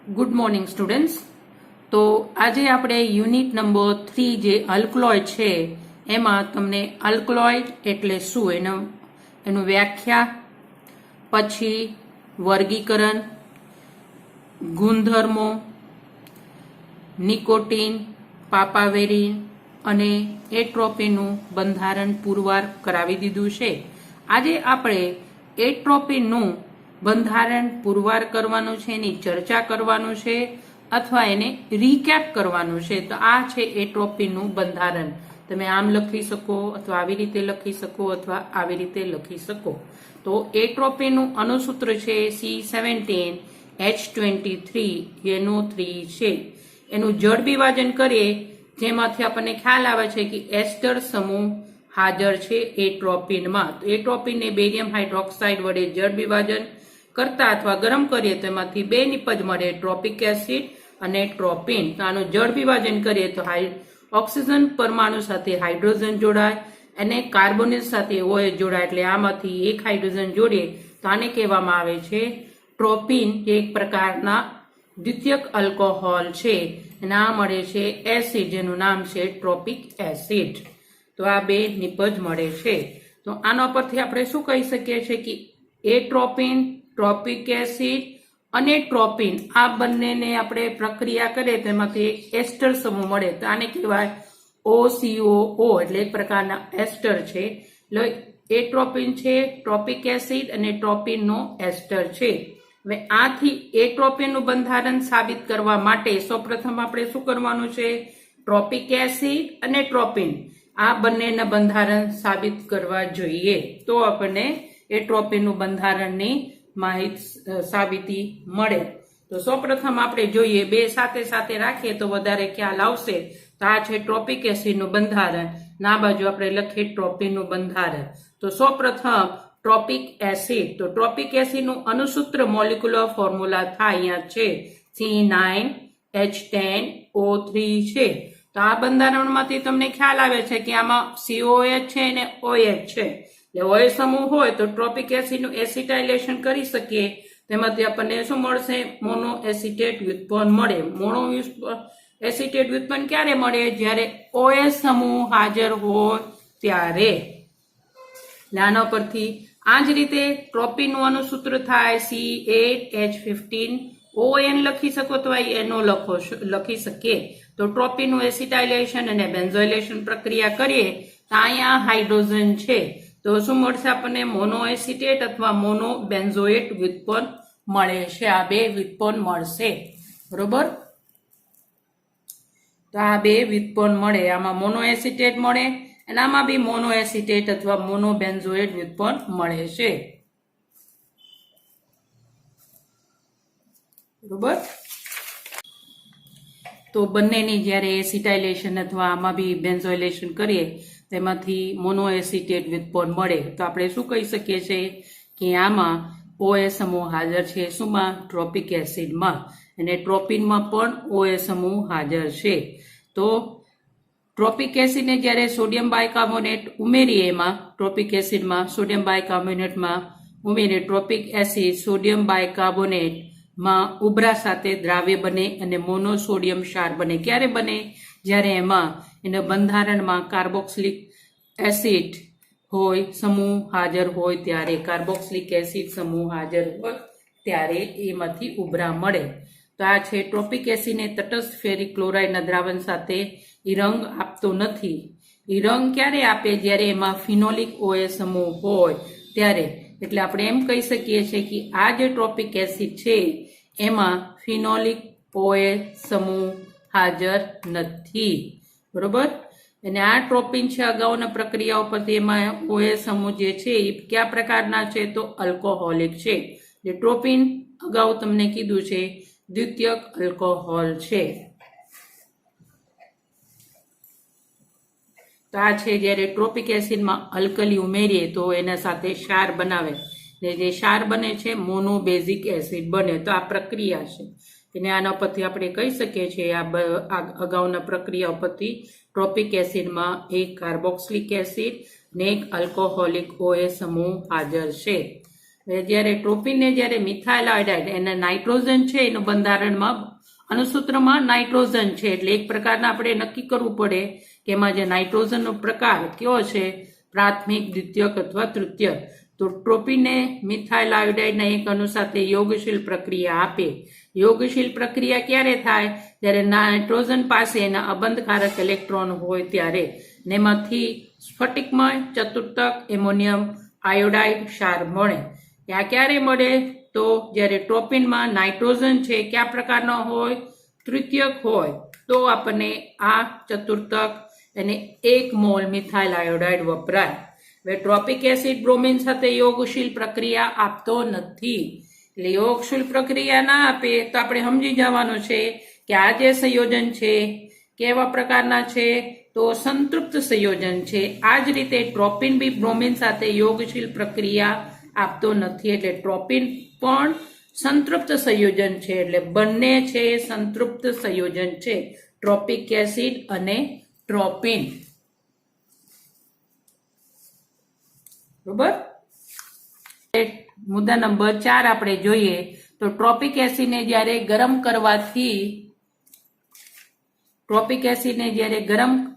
Good morning students. તો આજે આપણે યુનિટ નંબર 3 જે અલ્કલોઇડ છે એમાં તમને અલ્કલોઇડ એટલે શું એનું વ્યાખ્યા, પછી વર્ગીકરણ, ગુણધર્મો, નિકોટીન, પાપાવેરિન અને એટ્રોપિનનું બંધારણ પુરવાર કરાવી દીધું છે. આજે આપણે એટ્રોપિનનું બંધારણ પુરવાર કરવાનું છે, એની ચર્ચા કરવાનું છે અથવા એને રીકેપ કરવાનું છે. તો આ છે એટ્રોપિનનું બંધારણ. તમે આમ લખી શકો અથવા આવી રીતે લખી શકો અથવા આવી રીતે લખી શકો. તો એટ્રોપિનનું અણુસૂત્ર છે C17H23NO3 છે. એનું જળ વિભાજન કરીએ જેમાંથી આપણને ખ્યાલ આવે છે કે એસ્ટર સમૂહ હાજર છે એટ્રોપિનમાં. તો એટ્રોપિનને બેરિયમ હાઇડ્રોક્સાઇડ વડે જળ વિભાજન કરતા અથવા ગરમ કરીએ તો એમાંથી બે નિપજ મળે, ટ્રોપિક એસિડ અને ટ્રોપિન. તો આનું જળ વિભાજન કરીએ તો ઓક્સિજન પરમાણુ સાથે હાઇડ્રોજન જોડાય અને કાર્બોનિલ સાથે OH જોડાય, એટલે આમાંથી એક હાઇડ્રોજન જોડીએ તો આને કહેવામાં આવે છે ટ્રોપિન, જે એક પ્રકારના દ્વિતીયક આલ્કોહોલ છે. અને આ મળે છે એસિડ, જેનું નામ છે ટ્રોપિક એસિડ. તો આ બે નિપજ મળે છે. તો આના પરથી આપણે શું કહી શકીએ છીએ કે એટ્રોપિન, ટ્રોપિક એસિડ અને ટ્રોપિન આ બંનેને આપણે પ્રક્રિયા કરીએ તેમાંથી એક એસ્ટર સમૂહ મળે તો આને કહેવાય OCOO, એટલે એક પ્રકારના એસ્ટર છે. એટલે એટ્રોપિન છે, ટ્રોપિક એસિડ અને ટ્રોપિનનો એસ્ટર છે. હવે આથી એટ્રોપિનનું બંધારણ સાબિત કરવા માટે સૌપ્રથમ આપણે શું કરવાનું છે, ટ્રોપિક એસિડ અને ટ્રોપિન આ બંનેના બંધારણ સાબિત કરવા જોઈએ. તો આપણને એટ્રોપિનનું બંધારણની સાબિતી મળે. તો સૌપ્રથમ આપણે જોઈએ, બે સાથે સાથે રાખીએ તો વધારે ખ્યાલ આવશે. તો આ છે ટ્રોપિક એસિડનું બંધારણ, ના બાજુ આપણે લખીએ ટ્રોપિનનું બંધારણ. તો સૌપ્રથમ ટ્રોપિક એસિડ, તો ટ્રોપિક એસિડનું અણુસૂત્ર મોલિક્યુલર ફોર્મ્યુલા થાય અહીંયા છે C9H10O3 છે. તો આ બંધારણમાંથી તમને ખ્યાલ આવે છે કે આમાં COH છે અને OH છે. OH સમૂહ હોય તો ટ્રોપિક એસિડનું એસિટાઇલેશન કરી શકીએ, તેમાંથી આપણને શું મળશે, મોનો એસિટેટ વ્યુત્પન્ન મળે. મોનો એસિટેટ વ્યુત્પન્ન ક્યારે મળે, જ્યારે OH સમૂહ હાજર હોય ત્યારે. આના પરથી આ જ રીતે ટ્રોપિનનું અણુસૂત્ર થાય C8H15ON લખી શકો તો એનો લખી શકીએ. તો ટ્રોપિનનું એસિટાઇલેશન અને બેન્ઝોઇલેશન પ્રક્રિયા કરીએ તો અહીંયા હાઇડ્રોજન છે, તો શું મળશે આપણને, મોનો એસિટેટ અથવા મોનો બેન્ઝોએટ વ્યુત્પન્ન મળે છે. આ બે વ્યુત્પન્ન મળશે, બરોબર. તો આ બે વ્યુત્પન્ન મળે, આમાં મોનો એસિટેટ મળે અને આમાં બી મોનો એસિટેટ અથવા મોનો બેન્ઝોએટ વ્યુત્પન્ન મળે છે, બરોબર. તો બંનેની જ્યારે એસિટાઇલેશન અથવા આમાં બી બેન્ઝોઇલેશન કરીએ તેમાંથી મોનો એસિટેટ વ્યુત્પન્ન મળે તો આપણે શું કહી શકીએ છીએ કે આમાં OH સમૂહ હાજર છે. શુંમાં, ટ્રોપિક એસિડમાં. અને ટ્રોપિનમાં પણ OH સમૂહ હાજર છે. તો ટ્રોપિક એસિડને જ્યારે સોડિયમ બાયકાર્બોનેટ ઉમેરીએ, એમાં ટ્રોપિક એસિડમાં સોડિયમ બાયકાર્બોનેટમાં ઉમેરીએ, ટ્રોપિક એસિડ સોડિયમ બાયકાર્બોનેટમાં ઉભરા સાથે દ્રાવ્ય બને અને મોનોસોડિયમ ક્ષાર બને. ક્યારે બને, જ્યારે એમાં એના બંધારણમાં કાર્બોક્સિલિક એસિડ હોય, સમૂહ હાજર હોય ત્યારે. કાર્બોક્સિલિક એસિડ સમૂહ હાજર હોય ત્યારે એમાંથી ઉભરા મળે. તો આ છે ટ્રોપિક એસિડને તટસ્થ ફેરિક ક્લોરાઇડના દ્રાવણ સાથે એ રંગ આપતો નથી. એ રંગ ક્યારે આપે, જ્યારે એમાં ફિનોલિક OH સમૂહ હોય ત્યારે. એટલે આપણે એમ કહી શકીએ છીએ કે આ જે ટ્રોપિક એસિડ છે એમાં ફિનોલિક OH સમૂહ હાજર નથી, બરોબર. અને આ ટ્રોપિન છે, અગાઉના પ્રક્રિયાઓ પરથી એમાં OH સમૂહ જે છે એ કયા પ્રકારના છે, તો આલ્કોહોલિક છે. જે ટ્રોપિન અગાઉ તમને કીધું છે દ્વિતીયક આલ્કોહોલ છે. તો આ છે જ્યારે ટ્રોપિક એસિડમાં અલ્કલી ઉમેરીએ તો એના સાથે ક્ષાર બનાવે, ને જે ક્ષાર બને છે મોનો બેઝિક એસિડ બને. તો આ પ્રક્રિયા છે. અને આના પરથી આપણે કહી શકીએ છીએ આ અગાઉના પ્રક્રિયા પરથી ટ્રોપિક એસિડમાં એક કાર્બોક્સિલિક એસિડ ને એક આલ્કોહોલિક OH સમૂહ હાજર છે. હવે જ્યારે ટ્રોપિનને જ્યારે મિથાઇલ આયોડાઇડ એના નાઇટ્રોજન છે એનું બંધારણમાં અણુસૂત્રમાં નાઇટ્રોજન છે, એટલે એક પ્રકારના આપણે નક્કી કરવું પડે કે એમાં જે નાઇટ્રોજનનો પ્રકાર કયો છે, પ્રાથમિક, દ્વિતીયક અથવા તૃતીયક. તો ટ્રોપિનને મિથાઇલ આયોડાઇડના એક અણુ સાથે યોગશીલ પ્રક્રિયા આપે. યોગશીલ પ્રક્રિયા ક્યારે થાય? જ્યારે નાઇટ્રોજન પાસે એના અબંધકારક ઇલેક્ટ્રોન હોય ત્યારે. ને એમાંથી સ્ફટિકમય ચતુર્થક એમોનિયમ આયોડાઇડ ક્ષાર મળે. આ ક્યારે મળે? તો જ્યારે ટ્રોપિનમાં નાઇટ્રોજન છે કયા પ્રકારનો હોય? તૃતીયક હોય. તો આપણને આ ચતુર્થક અને 1 મોલ મિથાઇલ આયોડાઇડ વપરાય. હવે ટ્રોપિક એસિડ બ્રોમિન સાથે યોગશીલ પ્રક્રિયા આપતો નથી. એટલે યોગશીલ પ્રક્રિયા ના આપે તો આપણે સમજી જવાનું છે કે આ જે સંયોજન છે કેવા પ્રકારના છે? તો સંતૃપ્ત સંયોજન છે. આ જ રીતે ટ્રોપિન બી બ્રોમિન સાથે યોગશીલ પ્રક્રિયા આપતો નથી. એટલે ટ્રોપિન પણ સંતૃપ્ત સંયોજન છે. એટલે બંને છે સંતૃપ્ત સંયોજન છે, ટ્રોપિક એસિડ અને ટ્રોપિન. બરોબર. મુદ્દા નંબર 4 આપણે જોઈએ તો ટ્રોપિક એસિડને જ્યારે ગરમ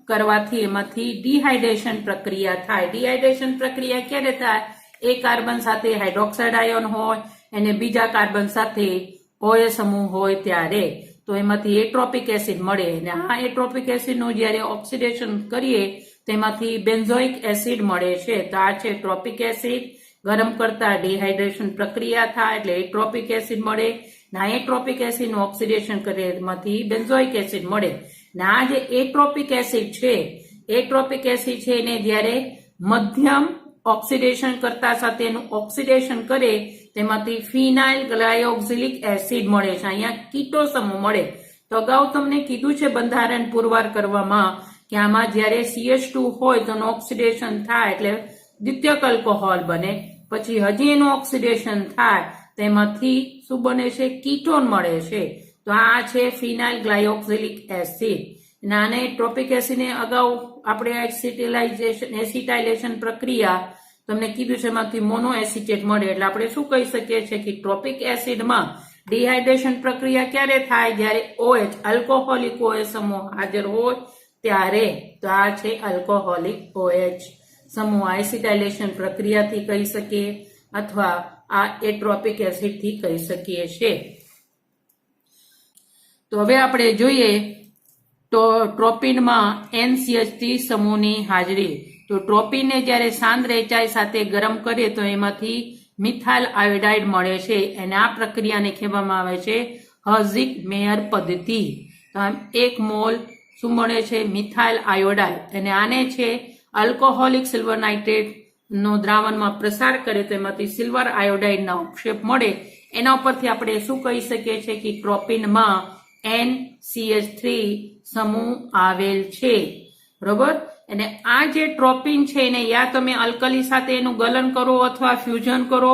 કરવાથી એમાંથી ડિહાઇડ્રેશન પ્રક્રિયા થાય. ડિહાઇડ્રેશન પ્રક્રિયા ક્યારે થાય? એક કાર્બન સાથે હાઇડ્રોક્સાઇડ આયોન હોય અને બીજા કાર્બન સાથે OH સમૂહ હોય ત્યારે. તો એમાંથી એટ્રોપિક એસિડ મળે અને આ એટ્રોપિક એસિડનું જ્યારે ઓક્સિડેશન કરીએ તેમાંથી બેન્ઝોઇક એસિડ મળે છે. તો આ છે ટ્રોપિક એસિડ. ગરમ કરતા ડિહાઇડ્રેશન પ્રક્રિયા થાય એટલે એટ્રોપિક એસિડ મળે. ના એટ્રોપિક એસિડનું ઓક્સિડેશન કરીએ એમાંથી બેન્ઝોઇક એસિડ મળે. ના આ જે એટ્રોપિક એસિડ છે એને જ્યારે મધ્યમ ઓક્સિડેશન કરતા સાથે એનું ઓક્સિડેશન કરે તેમાંથી ફિનાઇલ ગ્લાયોક્સિલિક એસિડ મળે છે. અહીંયા કીટો સમૂહ મળે. તો અગાઉ તમને કીધું છે બંધારણ પુરવાર કરવામાં કે આમાં જ્યારે CH2 હોય તો ઓક્સિડેશન થાય એટલે દ્વિતીયક આલ્કોહોલ બને. પછી હજી એનું ઓક્સિડેશન થાય તેમાંથી શું બને છે? કીટોન મળે છે. તો આ છે ફિનાઇલ ગ્લાયોક્સિલિક એસિડ. આને ટ્રોપિક એસિડને અગાઉ આપણે એસિટાઇલેશન પ્રક્રિયા તમને કીધું છે એમાંથી મોનો એસિટેટ મળે. એટલે આપણે શું કહી શકીએ છીએ કે ટ્રોપિક એસિડમાં ડિહાઇડ્રેશન પ્રક્રિયા ક્યારે થાય? જ્યારે OH આલ્કોહોલિક OH સમૂહ હાજર હોય ત્યારે. તો આ છે આલ્કોહોલિક OH સમૂહ. એસિટાઇલેશન પ્રક્રિયાથી કહી શકીએ અથવા આ એટ્રોપિક એસિડથી કહી શકીએ છીએ. તો હવે આપણે જોઈએ તો ટ્રોપિનમાં NCH3 સમૂહની હાજરી. તો ટ્રોપિનને જ્યારે સાંદ્ર HI સાથે ગરમ કરીએ તો એમાંથી મિથાઇલ આયોડાઇડ મળે છે અને આ પ્રક્રિયાને કહેવામાં આવે છે હર્ઝિગ મેયર પદ્ધતિ. તો 1 મોલ શું મળે છે? Methyl iodide. અને આને છે આલ્કોહોલિક સિલ્વર નાઇટ્રેટ નો દ્રાવણમાં પ્રસાર કરે તો એમાંથી સિલ્વર આયોડાઇડના અવક્ષેપ મળે. એના ઉપરથી આપણે શું કહી શકીએ છીએ કે ટ્રોપિનમાં NCH3 સમૂહ આવેલ છે. બરોબર. અને આ જે ટ્રોપિન છે એને યા તમે અલ્કલી સાથે એનું ગલન કરો અથવા ફ્યુઝન કરો,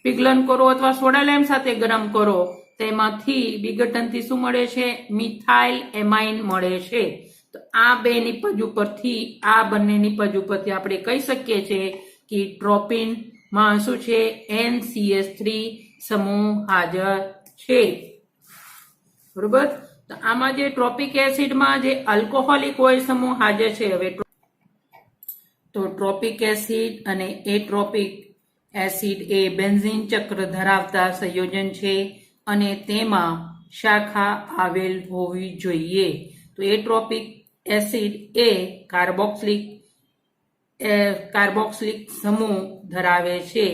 પિઘલન કરો અથવા સોડા લાઇમ સાથે ગરમ કરો તેમાંથી વિઘટનથી શું મળે છે? મિથાઇલ એમાઇન મળે છે. તો આ બે નિપજ ઉપરથી આ બંને નિપજ ઉપરથી આપણે કહી શકીએ છીએ કે ટ્રોપિનમાં શું છે? NCH3 સમૂહ હાજર છે. બરોબર. તો આમાં જે ટ્રોપિક એસિડમાં જે આલ્કોહોલિક OH સમૂહ હાજર છે. હવે તો ટ્રોપિક એસિડ અને એટ્રોપિક એસિડ એ બેન્ઝીન ચક્ર ધરાવતા સંયોજન છે અને તેમાં શાખા આવેલ હોવી જોઈએ. તો એટ્રોપિક એસિડ એ કાર્બોક્સિલિક સમૂહ ધરાવે છે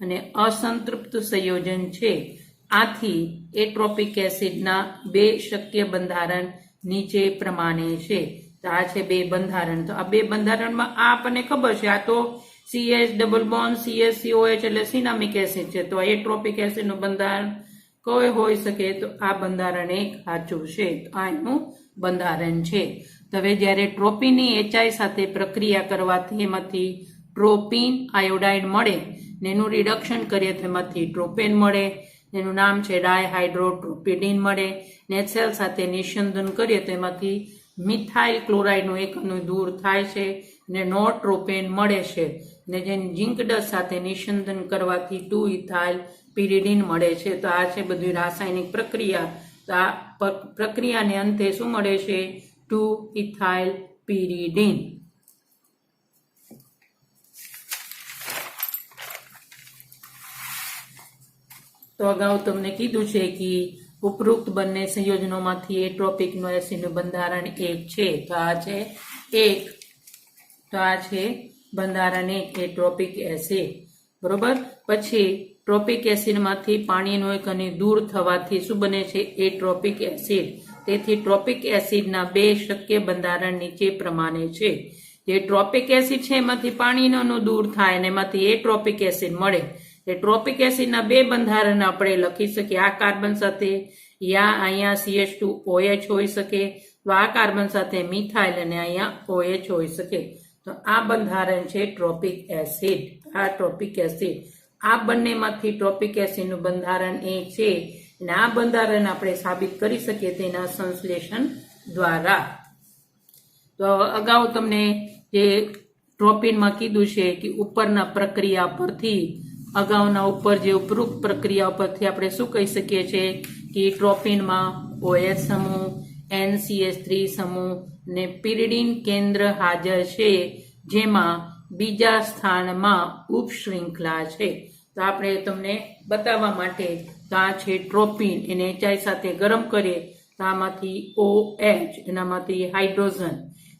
અને અસંતૃપ્ત સંયોજન છે. આથી એટ્રોપિક એસિડના 2 શક્ય બંધારણ નીચે પ્રમાણે છે. તો આ છે 2 બંધારણ. તો આ 2 બંધારણમાં આ આપણને ખબર છે. આ તો CH ડબલ બોન્ડ CH-COH એટલે સિનામિક એસિડ છે. તો એટ્રોપિક એસિડનું બંધારણ કોઈ હોઈ શકે? તો આ બંધારણ એક સાચું છે. તો આ એનું બંધારણ છે. તો હવે જ્યારે ટ્રોપિનની HI સાથે પ્રક્રિયા કરવાથી એમાંથી ટ્રોપિન આયોડાઇડ મળે ને એનું રિડક્શન કરીએ તો એમાંથી ટ્રોપેન મળે. એનું નામ છે ડાયહાઇડ્રોટ્રોપિડિન મળે. નેચરલ સાથે નિસ્યંદન કરીએ તો એમાંથી મિથાઇલ ક્લોરાઇડનું એક અણુ દૂર થાય છે અને નો ટ્રોપેન મળે છે. ને જે ઝીંક ડસ્ટ સાથે નિસ્યંદન કરવાથી 2 ઇથાઇલ પિરિડીન મળે છે। તો આ છે બધી રાસાયણિક પ્રક્રિયા। તો આ પ્રક્રિયાને અંતે શું મળે છે? 2 ઇથાઇલ પિરિડીન। તો અગાઉ તમને કીધું છે કે ઉપરોક્ત બંને સંયોજનોમાંથી એટ્રોપિક એસિડનું બંધારણ 1 છે। તો આ છે 1, તો આ છે બંધારણ 1 એટ્રોપિક એસિડ, બરોબર। પછી ટ્રોપિક એસિડમાંથી પાણીનો એક અણુ દૂર થવાથી શું બને છે? એટ્રોપિક એસિડ। તેથી ટ્રોપિક એસિડના 2 શક્ય બંધારણ નીચે પ્રમાણે છે। જે ટ્રોપિક એસિડ છે એમાંથી પાણીનો અણુ દૂર થાય અને એમાંથી એટ્રોપિક એસિડ મળે। એ ટ્રોપિક એસિડના 2 બંધારણ આપણે લખી શકીએ, આ કાર્બન સાથે યા અહીંયા CH2OH હોઈ શકે, તો આ કાર્બન સાથે મિથાઇલ અને અહીંયા OH હોઈ શકે। તો આ બંધારણ છે ટ્રોપિક એસિડ, આ ટ્રોપિક એસિડ। આ બંનેમાંથી ટ્રોપિક એસિડનું બંધારણ 1 છે અને આ બંધારણ આપણે સાબિત કરી શકીએ તેના સંશ્લેષણ દ્વારા। તો અગાઉ તમને જે ટ્રોપિનમાં કીધું છે કે ઉપરના પ્રક્રિયા પરથી, અગાઉના ઉપર જે ઉપરોક્ત પ્રક્રિયા પરથી આપણે શું કહી શકીએ છીએ કે ટ્રોપિનમાં OH સમૂહ, NCH3 સમૂહ ને પિરિડીન કેન્દ્ર હાજર છે, જેમાં બીજા સ્થાનમાં ઉપશૃંખલા છે। તો આપણે તમને બતાવવા માટે તો આ છે ટ્રોપિન, એને HI સાથે ગરમ કરીએ તો આમાંથી OH, એનામાંથી હાઇડ્રોજન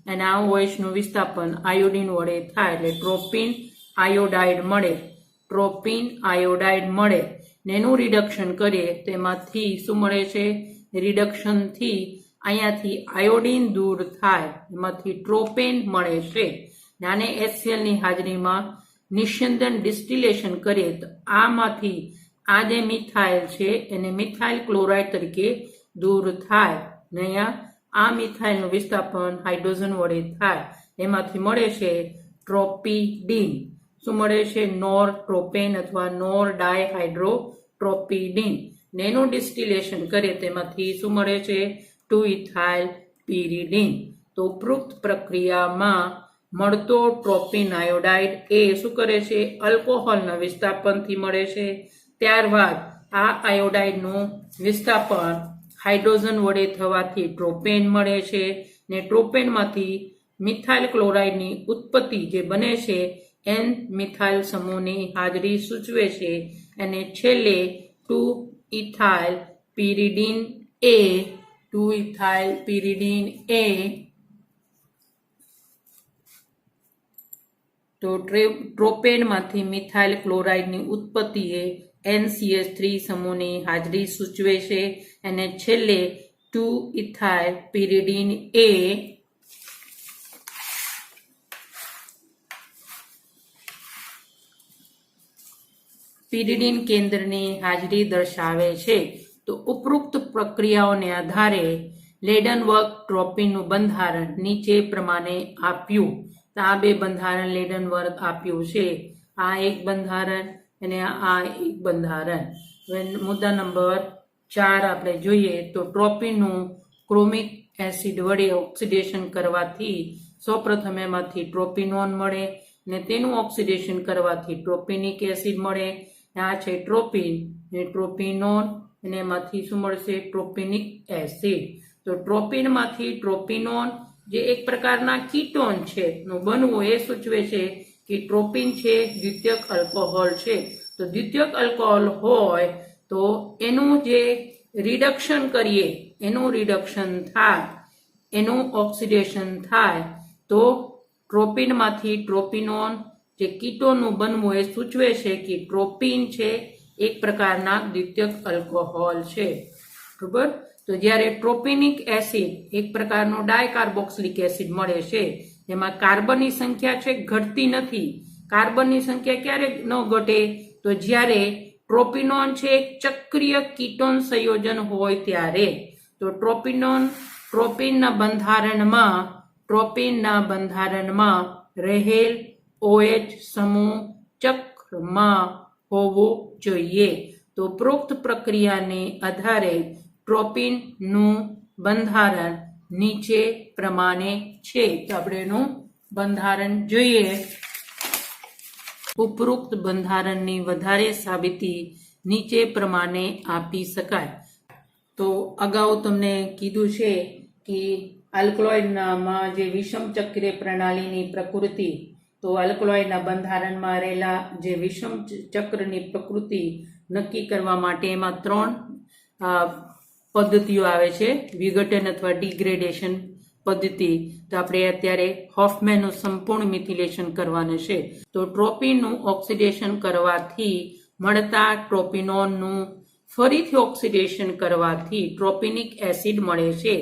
અને આ OH નું વિસ્થાપન આયોડિન વડે થાય એટલે ટ્રોપિન આયોડાઇડ મળે, ટ્રોપિન આયોડાઇડ મળે ને એનું રિડક્શન કરીએ તેમાંથી શું મળે છે? રિડક્શનથી અહીંયાથી આયોડિન દૂર થાય, એમાંથી ટ્રોપેન મળે છે। આને HCl ની હાજરીમાં નિસ્યંદન ડિસ્ટિલેશન કરીએ તો આમાંથી આ જે મિથાઇલ છે એને મિથાઇલ ક્લોરાઇડ તરીકે દૂર થાય ને અહીંયા આ મિથાઇલનું વિસ્થાપન હાઇડ્રોજન વડે થાય, એમાંથી મળે છે ટ્રોપિડીન। શું મળે છે? નોર ટ્રોપેન અથવા નોર ડાયહાઇડ્રોટ્રોપિડીન ને એનું ડિસ્ટિલેશન કરીએ તેમાંથી શું મળે છે? 2 ઇથાઇલ પિરિડીન। તો ઉપરોક્ત પ્રક્રિયામાં મળતો ટ્રોપિન આયોડાઇડ એ શું કરે છે? આલ્કોહોલના વિસ્થાપનથી મળે છે। ત્યારબાદ આ આયોડાઇડનું વિસ્થાપન હાઇડ્રોજન વડે થવાથી ટ્રોપેન મળે છે ને ટ્રોપેનમાંથી મિથાઇલ ક્લોરાઇડની ઉત્પત્તિ જે બને છે N મિથાઇલ સમૂહની હાજરી સૂચવે છે અને છેલ્લે 2 ઇથાઇલ પિરિડીન A, 2 ઇથાઇલ પિરિડીન A, તો ટ્રોપેનમાંથી મિથાઇલ ક્લોરાઇડની ઉત્પત્તિ એ NCH3 સમૂહની હાજરી સૂચવે છે અને છેલ્લે 2 ઇથાઇલ પિરિડીન A પિરિડીન કેન્દ્રની હાજરી દર્શાવે છે। તો ઉપરોક્ત પ્રક્રિયાઓને આધારે લેડનવર્ક ટ્રોપિનનું બંધારણ નીચે પ્રમાણે આપ્યું। તો આ 2 બંધારણ લેડનવર્ક આપ્યું છે, આ એક બંધારણ અને આ એક બંધારણ। મુદ્દા નંબર 4 આપણે જોઈએ તો ટ્રોપિનનું ક્રોમિક એસિડ વડે ઓક્સિડેશન કરવાથી સૌપ્રથમ એમાંથી ટ્રોપિનોન મળે ને તેનું ઓક્સિડેશન કરવાથી ટ્રોપિનિક એસિડ મળે। આ છે ટ્રોપિન ને ટ્રોપિનોન અને એમાંથી શું મળશે? ટ્રોપિનિક એસિડ। તો ટ્રોપિનમાંથી ટ્રોપિનોન જે એક પ્રકારના કીટોન છે નું બનવું એ સૂચવે છે કે ટ્રોપિન છે દ્વિતીયક આલ્કોહોલ છે। તો દ્વિતીયક આલ્કોહોલ હોય તો એનું જે રિડક્શન કરીએ, એનું રિડક્શન થાય, એનું ઓક્સિડેશન થાય તો ટ્રોપિનમાંથી ટ્રોપિનોન જે કીટોનનું બનવું એ સૂચવે છે કે ટ્રોપિન છે એક પ્રકારના દ્વિતીયક આલ્કોહોલ છે, બરાબર। તો જ્યારે ટ્રોપિનિક એસિડ એક પ્રકારનો ડાયકાર્બોક્સિલિક એસિડ મળે છે, જેમાં કાર્બનની સંખ્યા છે ઘટતી નથી। કાર્બનની સંખ્યા ક્યારે ન ઘટે? તો જ્યારે ટ્રોપિનોન છે એક ચક્રીય કીટોન સંયોજન હોય ત્યારે। તો ટ્રોપિનના બંધારણમાં રહેલ OH સમૂહ ચક્રમાં હોવો જોઈએ। તો ઉપરોક્ત પ્રક્રિયાને આધારે ટ્રોપિનનું બંધારણ નીચે પ્રમાણે છે। તો આપણે એનું બંધારણ જોઈએ ઉપરોક્ત બંધારણની વધારે સાબિતી નીચે પ્રમાણે આપી શકાય. તો અગાઉ તમને કીધું છે કે આલ્કલોઇડમાં જે વિષમ ચક્રીય પ્રણાલીની પ્રકૃતિ, તો આલ્કલોઇડના બંધારણમાં રહેલા જે વિષમ ચક્રની પ્રકૃતિ નક્કી કરવા માટે એમાં 3 પદ્ધતિઓ આવે છે, વિઘટન અથવા ડિગ્રેડેશન પદ્ધતિ. તો આપણે અત્યારે હોફમેનનું સંપૂર્ણ મિથિલેશન કરવાનું છે. તો ટ્રોપિનનું ઓક્સિડેશન કરવાથી મળતા ટ્રોપિનોનનું ફરીથી ઓક્સિડેશન કરવાથી ટ્રોપિનિક એસિડ મળે છે,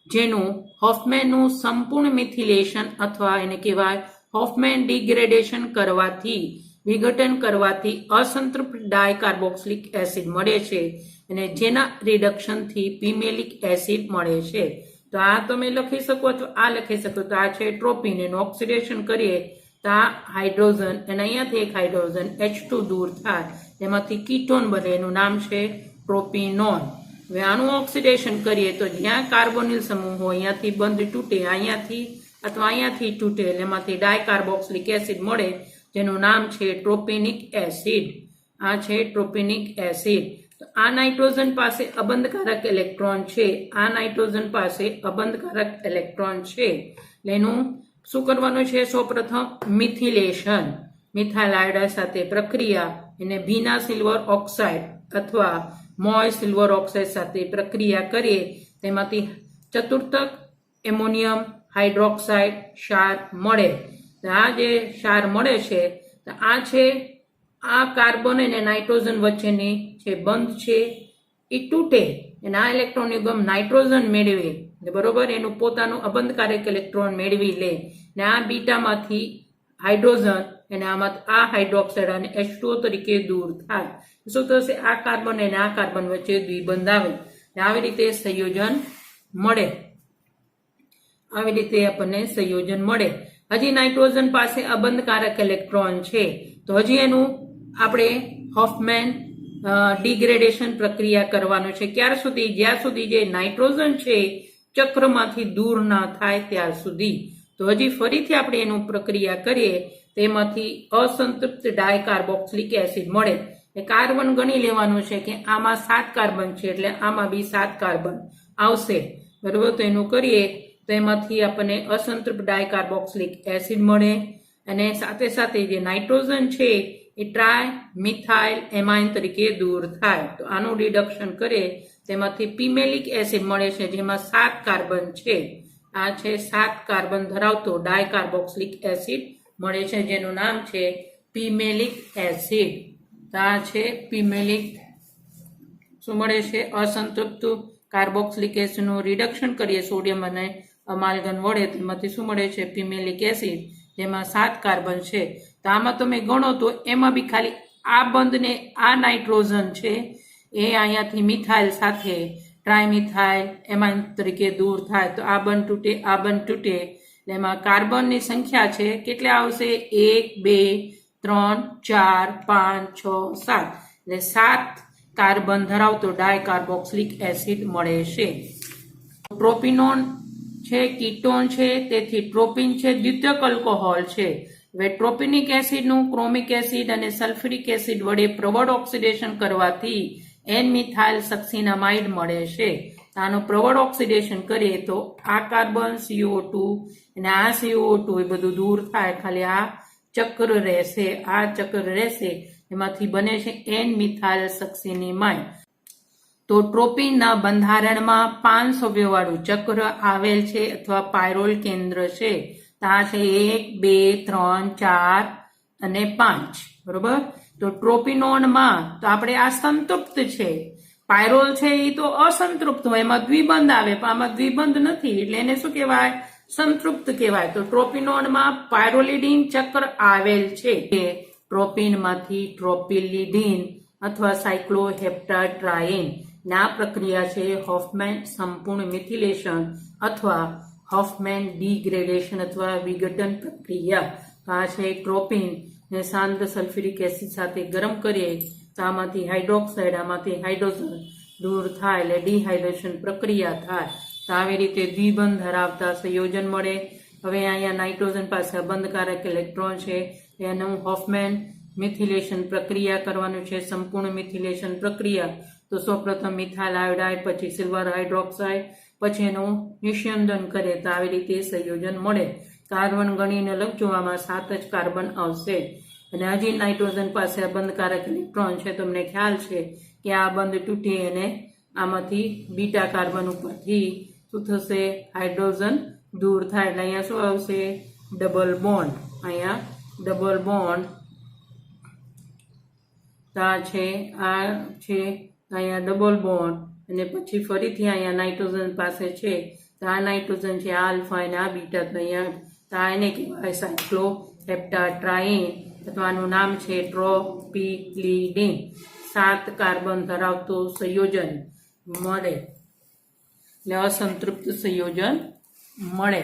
જેનું હોફમેનનું સંપૂર્ણ મિથિલેશન અથવા એને કહેવાય હોફમેન ડિગ્રેડેશન કરવાથી, વિઘટન કરવાથી અસંતૃપ્ત ડાયકાર્બોક્સિલિક એસિડ મળે છે અને જેના રિડક્શનથી પિમેલિક એસિડ મળે છે. તો આ તમે લખી શકો તો આ લખી શકો. તો આ છે ટ્રોપિન, એનું ઓક્સિડેશન કરીએ તો આ હાઇડ્રોજન અને અહીંયાથી એક હાઇડ્રોજન H2 દૂર થાય, એમાંથી કીટોન બને, એનું નામ છે ટ્રોપિનોન. હવે આનું ઓક્સિડેશન કરીએ તો જ્યાં કાર્બોનિલ સમૂહ હોય અહીંયાથી બંધ તૂટે, અહીંયાથી અથવા અહીંયાથી તૂટે, એટલે એમાંથી ડાયકાર્બોક્સિલિક એસિડ મળે, જેનું નામ છે ટ્રોપિનિક એસિડ. આ છે ટ્રોપિનિક એસિડ. તો આ નાઇટ્રોજન પાસે અબંધકારક ઇલેક્ટ્રોન છે, આ નાઇટ્રોજન પાસે અબંધકારક ઇલેક્ટ્રોન છે, એટલે એનું શું કરવાનું છે? સૌપ્રથમ મિથિલેશન, મિથાઇલ આયોડાઇડ સાથે પ્રક્રિયા, એને ભીના સિલ્વર ઓક્સાઇડ અથવા મોય સિલ્વર ઓક્સાઇડ સાથે પ્રક્રિયા કરીએ, તેમાંથી ચતુર્થક એમોનિયમ હાઇડ્રોક્સાઇડ ક્ષાર મળે. આ જે ક્ષાર મળે છે તો આ છે આ કાર્બન અને નાઇટ્રોજન વચ્ચેની જે બંધ છે એ તૂટે અને આ ઇલેક્ટ્રોન યુગમ નાઇટ્રોજન મેળવે, બરોબર, એનું પોતાનું અબંધકારક ઇલેક્ટ્રોન મેળવી લે ને આ બીટામાંથી હાઇડ્રોજન અને આમાં આ હાઇડ્રોક્સાઇડ અને H2O તરીકે દૂર થાય. શું થશે? આ કાર્બન અને આ કાર્બન વચ્ચે દ્વિબંધ આવે, આવી રીતે સંયોજન મળે. આવી રીતે આપણને સંયોજન મળે. હજી નાઇટ્રોજન પાસે અબંધકારક ઇલેક્ટ્રોન છે, તો હજી એનું આપણે હોફમેન ડિગ્રેડેશન પ્રક્રિયા કરવાનું છે. ક્યાર સુધી? જ્યાં સુધી જે નાઇટ્રોજન છે ચક્રમાંથી દૂર ના થાય ત્યાર સુધી. તો હજી ફરીથી આપણે એનું પ્રક્રિયા કરીએ, તેમાંથી અસંતૃપ્ત ડાયકાર્બોક્સિલિક એસિડ મળે. એ કાર્બન ગણી લેવાનું છે કે આમાં 7 કાર્બન છે, એટલે આમાં બી 7 કાર્બન આવશે, બરોબર. તો એનું કરીએ તો એમાંથી આપણને અસંતૃપ્ત ડાયકાર્બોક્સિલિક એસિડ મળે અને સાથે સાથે જે નાઇટ્રોજન છે એ ટ્રાય મિથાઇલ એમાઇન તરીકે દૂર થાય. તો આનું રિડક્શન કરીએ તેમાંથી પિમેલિક એસિડ મળે છે, જેમાં 7 કાર્બન છે. આ છે 7 કાર્બન ધરાવતો ડાયકાર્બોક્સિલિક એસિડ મળે છે, જેનું નામ છે પિમેલિક એસિડ. તો આ છે પિમેલિક, શું મળે છે? અસંતૃપ્ત કાર્બોક્સિલિક એસિડનું રિડક્શન કરીએ સોડિયમ અને અમાલ્ગન વડે, તેમાંથી શું મળે છે? પિમેલિક એસિડ, જેમાં 7 કાર્બન છે. તો આમાં તમે ગણો તો એમાં બી ખાલી આ બંધને આ નાઇટ્રોજન છે એ અહીંયાથી મિથાઇલ સાથે ટ્રાયમિથાઇલ એમાઇન તરીકે દૂર થાય, તો આ બંધ તૂટે, આ બંધ તૂટે, એમાં કાર્બનની સંખ્યા છે કેટલા આવશે? 1 2 3 4 5 6 7, એટલે 7 કાર્બન ધરાવતો ડાયકાર્બોક્સિલિક એસિડ મળે છે. ટ્રોપિનોન છે કીટોન છે, તેથી ટ્રોપિન છે દ્વિતીયક આલ્કોહોલ છે. હવે ટ્રોપિનિક એસિડનું ક્રોમિક એસિડ અને સલ્ફ્યુરિક એસિડ વડે પ્રબળ ઓક્સિડેશન કરવાથી એન મિથાઇલ સક્સિનામાઇડ મળે છે. આનું પ્રબળ ઓક્સિડેશન કરીએ તો આ કાર્બન CO2 અને આ CO2 એ બધું દૂર થાય, ખાલી આ ચક્ર રહેશે, આ ચક્ર રહેશે, એમાંથી બને છે એન મિથાઇલ સક્સિનામાઇડ. તો ટ્રોપિનના બંધારણમાં 5 સભ્યોવાળું ચક્ર આવેલ છે અથવા પાયરોલ કેન્દ્ર છે. આ છે 1 2 3 4 અને 5, બરોબર. તો ટ્રોપિનોનમાં તો આપણે આ સંતૃપ્ત છે, પાયરોલ છે એ તો અસંતૃપ્ત હોય, એમાં દ્વિબંધ આવે, પણ આમાં દ્વિબંધ નથી, એટલે એને શું કહેવાય? સંતૃપ્ત કહેવાય. તો ટ્રોપિનોનમાં પાયરોલિડીન ચક્ર આવેલ છે. ટ્રોપિનમાંથી ટ્રોપિલિડીન અથવા સાયક્લોહેપ્ટાટ્રાઇન ના પ્રક્રિયા છે હોફમેન સંપૂર્ણ મિથિલેશન અથવા હોફમેન ડિગ્રેડેશન અથવા વિઘટન પ્રક્રિયા. આ છે ટ્રોપિન ને શાંત સલ્ફ્યુરિક એસિડ સાથે ગરમ કરીએ તો આમાંથી હાઇડ્રોક્સાઇડ, આમાંથી હાઇડ્રોજન દૂર થાય, એટલે ડિહાઇડ્રેશન પ્રક્રિયા થાય. તો આવી રીતે દ્વિબંધ ધરાવતા સંયોજન મળે. હવે અહીંયા નાઇટ્રોજન પાસે અબંધકારક ઇલેક્ટ્રોન છે, એનું હોફમેન મિથિલેશન પ્રક્રિયા કરવાનું છે, સંપૂર્ણ મિથિલેશન પ્રક્રિયા. તો સૌપ્રથમ મિથાઇલ આયોડાઇડ, પછી સિલ્વર હાઇડ્રોક્સાઇડ, પછી એનું નિસ્યંદન કરે તો આવી રીતે સંયોજન મળે. કાર્બન ગણીને લખજો, આમાં 7 જ કાર્બન આવશે. અને હજી નાઇટ્રોજન પાસે આ બંધકારક ઇલેક્ટ્રોન છે. તમને ખ્યાલ છે કે આ બંધ તૂટી અને આમાંથી બીટા કાર્બન ઉપરથી શું થશે, હાઇડ્રોજન દૂર થાય એટલે અહીંયા શું આવશે, ડબલ બોન્ડ. અહીંયા ડબલ બોન્ડ આ છે અહીંયા ડબલ બોન્ડ, અને પછી ફરીથી અહીંયા નાઇટ્રોજન પાસે છે તો આ નાઇટ્રોજન છે, આ આલ્ફા અને આ બીટા. તો અહીંયા તો આ એને કહેવાય સાયક્લોહેપ્ટાટ્રાઇન, અથવા આનું નામ છે ટ્રોપિલિડીન. 7 કાર્બન ધરાવતું સંયોજન મળે એટલે અસંતૃપ્ત સંયોજન મળે.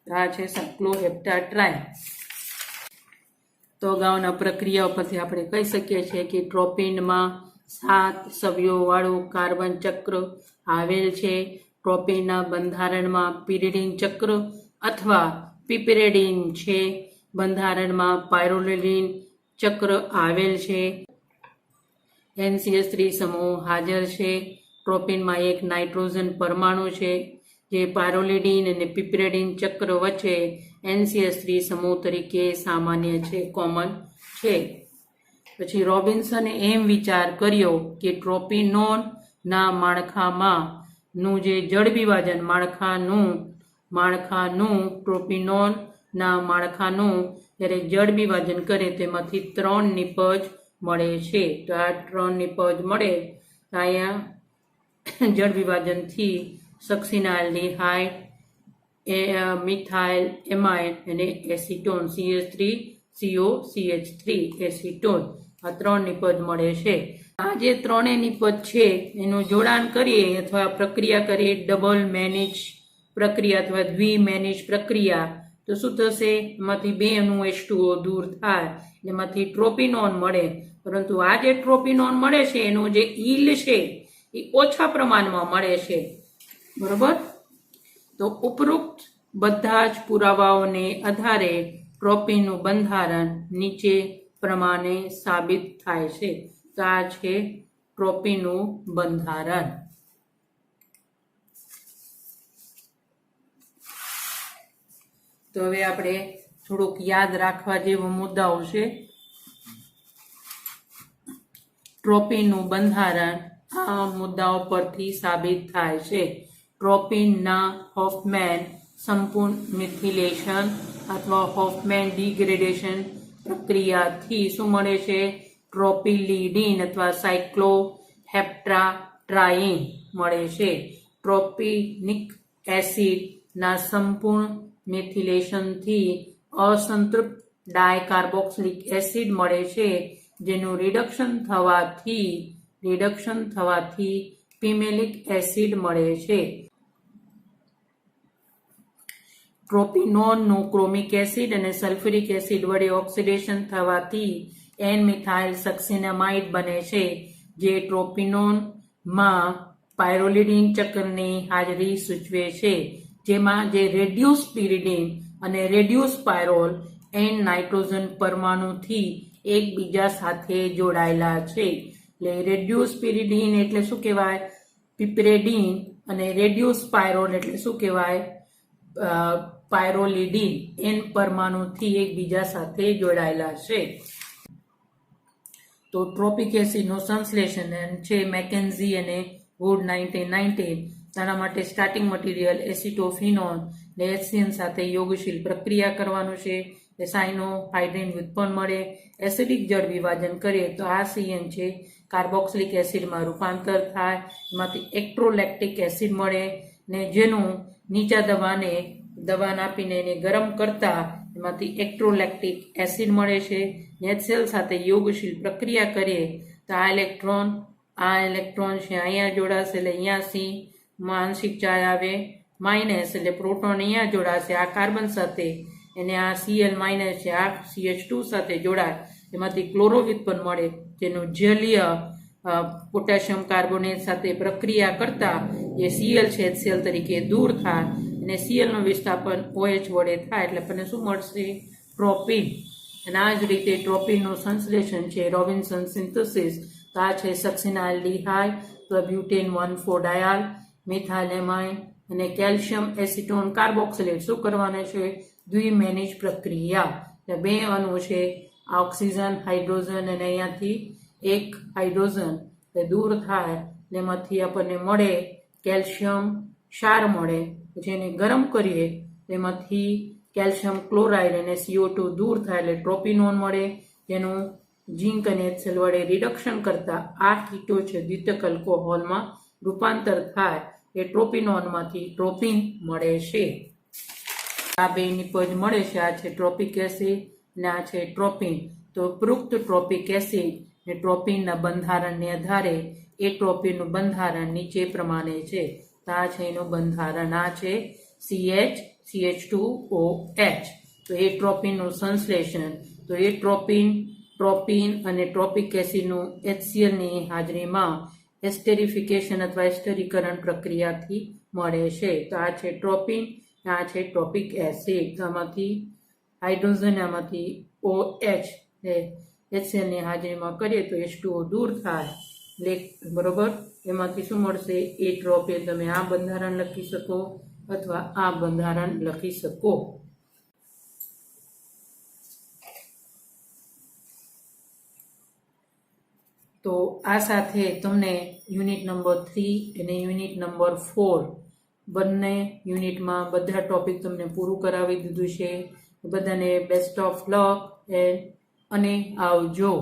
આ છે સાયક્લોહેપ્ટાટ્રાઇન. તો અગાઉના પ્રક્રિયાઓ પરથી આપણે કહી શકીએ છીએ કે ટ્રોપિનમાં 7 સભ્યોવાળું કાર્બન ચક્ર આવેલ છે. ટ્રોપિનના બંધારણમાં પિરિડીન ચક્ર અથવા પિપેરેડીન છે. બંધારણમાં પાયરોલિડીન ચક્ર આવેલ છે. NCH3 સમૂહ હાજર છે. ટ્રોપિનમાં એક નાઇટ્રોજન પરમાણુ છે જે પાયરોલિડીન અને પિપેરેડીન ચક્ર વચ્ચે NCH3 સમૂહ તરીકે સામાન્ય છે, કોમન છે. પછી રોબિન્સને એમ વિચાર કર્યો કે ટ્રોપિનોનના માળખામાં નું જે જળ વિભાજન માળખાનું ટ્રોપિનોનના માળખાનું જ્યારે જળ વિભાજન કરે તેમાંથી 3 નિપજ મળે છે. તો આ 3 નિપજ મળે તો અહીંયા જળ વિભાજનથી સક્સિનાલ્ડિહાઇડ, મિથાઇલ એમાઇડ અને એસિટોન CH3COCH3 એસિટોન, આ 3 નિપજ મળે છે. આ જે 3 નિપજ છે એનું જોડાણ કરીએ અથવા પ્રક્રિયા કરીએ ડબલ મેનેજ પ્રક્રિયા અથવા દ્વિમેનેજ પ્રક્રિયા તો શું થશે, એમાંથી 2 નું H2O દૂર થાય, એમાંથી ટ્રોપિનોન મળે. પરંતુ આ જે ટ્રોપિનોન મળે છે એનું જે ઈલ છે એ ઓછા પ્રમાણમાં મળે છે, બરોબર. તો ઉપરોક્ત બધા જ પુરાવાઓને આધારે ટ્રોપિનનું બંધારણ નીચે પ્રમાણે સાબિત થાય છે. તો આ છે ટ્રોપિનનું બંધારણ. તો હવે આપણે થોડુંક યાદ રાખવા જેવા મુદ્દાઓ છે. ટ્રોપિનનું બંધારણ આ મુદ્દાઓ પરથી સાબિત થાય છે. ટ્રોપિનના હોફમેન સંપૂર્ણ મિથિલેશન અથવા હોફમેન ડિગ્રેડેશન પ્રક્રિયાથી શું મળે છે, ટ્રોપિલિડીન અથવા સાયક્લોહેપ્ટાટ્રાઇન મળે છે. ટ્રોપિનિક એસિડના સંપૂર્ણ મિથિલેશનથી અસંતૃપ્ત ડાયકાર્બોક્સિલિક એસિડ મળે છે, જેનું રિડક્શન થવાથી પિમેલિક એસિડ મળે છે. ટ્રોપિનોનનું ક્રોમિક એસિડ અને સલ્ફ્યુરિક એસિડ વડે ઓક્સિડેશન થવાથી N-મિથાઇલ સક્સિનામાઇડ બને છે, જે ટ્રોપિનોનમાં પાયરોલિડીન ચક્રની હાજરી સૂચવે છે, જેમાં જે રેડ્યુસ પિરિડીન અને રેડ્યુસ પાયરોલ N નાઇટ્રોજન પરમાણુથી એકબીજા સાથે જોડાયેલા છે. એટલે રેડ્યુસ પિરિડીન એટલે શું કહેવાય, પિપરેડીન, અને રેડ્યુસ પાયરોલ એટલે શું કહેવાય, પાયરોલિડીન. N પરમાણુથી એકબીજા સાથે જોડાયેલા છે. તો ટ્રોપિક એસિડનું સંશ્લેષણ છે મેકેન્ઝી અને વુડ 1919. તેના માટે સ્ટાર્ટિંગ મટીરિયલ એસિટોફિનોન ને HCN સાથે યોગશીલ પ્રક્રિયા કરવાનું છે. સાયનોહાઇડ્રિન વ્યુત્પન્ન મળે. એસિડિક જળ વિભાજન કરીએ તો આ CN છે કાર્બોક્સિલિક એસિડમાં રૂપાંતર થાય, એમાંથી એક્ટ્રોલેક્ટિક એસિડ મળે ને જેનું નીચા દબાણ આપીને એને ગરમ કરતા એમાંથી એક્ટ્રોલેક્ટિક એસિડ મળે છે. HCl સાથે યોગશીલ પ્રક્રિયા કરીએ તો આ ઇલેક્ટ્રોન છે અહીંયા જોડાશે એટલે અહીંયા C માં આંશિક ચાર્જ આવે માઇનસ, એટલે પ્રોટોન અહીંયા જોડાશે આ કાર્બન સાથે, અને આ Cl માઇનસ છે આ CH2 સાથે જોડાય, એમાંથી ક્લોરો વ્યુત્પન્ન મળે, જેનું જલીય પોટેશિયમ કાર્બોનેટ સાથે પ્રક્રિયા કરતા જે Cl છે HCl તરીકે દૂર થાય અને Cl નું વિસ્થાપન OH વડે થાય એટલે આપણને શું મળશે, ટ્રોપિન. અને આ જ રીતે ટ્રોપિનનું સંશ્લેષણ છે રોબિન્સન સિન્થેસિસ. તો આ છે સક્સિનાલ્ડીહાઇડ, તો બ્યુટેન 1,4-ડાયાલ, મિથાઇલેમાઇન અને કેલ્શિયમ એસિટોન કાર્બોક્સિલેટ શું કરવાના છે? દ્વિમેનિજ પ્રક્રિયા. બે અણુ છે ઓક્સિજન હાઇડ્રોજન અને અહીંયાથી એક હાઇડ્રોજન દૂર થાય એમાંથી આપણને મળે કેલ્શિયમ ક્ષાર મળે. પછી એને ગરમ કરીએ તેમાંથી કેલ્શિયમ ક્લોરાઇડ અને CO2 દૂર થાય એટલે ટ્રોપિનોન મળે, જેનું ઝીંક અને HCl વડે રિડક્શન કરતા આ કીટો છે દ્વિતીયક આલ્કોહોલમાં રૂપાંતર થાય એ ટ્રોપિનોનમાંથી ટ્રોપિન મળે છે. આ બે નિપજ મળે છે. આ છે ટ્રોપિક એસિડ અને આ છે ટ્રોપિન. તો ઉપરોક્ત ટ્રોપિક એસિડ અને ટ્રોપિનના બંધારણને આધારે એ ટ્રોપિનનું બંધારણ નીચે પ્રમાણે છે. તો આ છે એનું બંધારણ. આ છે CH2OH. તો એ ટ્રોપિનનું સંશ્લેષણ, તો એ ટ્રોપિન અને ટ્રોપિક એસિડનું HCl ની હાજરીમાં એસ્ટેરિફિકેશન અથવા એસ્ટરીકરણ પ્રક્રિયાથી મળે છે. તો આ છે ટ્રોપિન, આ છે ટ્રોપિક એસિડ. આમાંથી હાઇડ્રોજન આમાંથી OH HCl ની હાજરીમાં કરીએ તો H2O દૂર થાય બરોબર. એમાંથી શું મળશે? એ ટ્રોપિન. તમે આ બંધારણ લખી શકો અથવા આ બંધારણ લખી શકો. તો આ સાથે તમને યુનિટ નંબર 3 અને યુનિટ નંબર 4 બંને યુનિટમાં બધા ટોપિક તમને પૂરું કરાવી દીધું છે. બધાને બેસ્ટ ઓફ લક અને આવજો.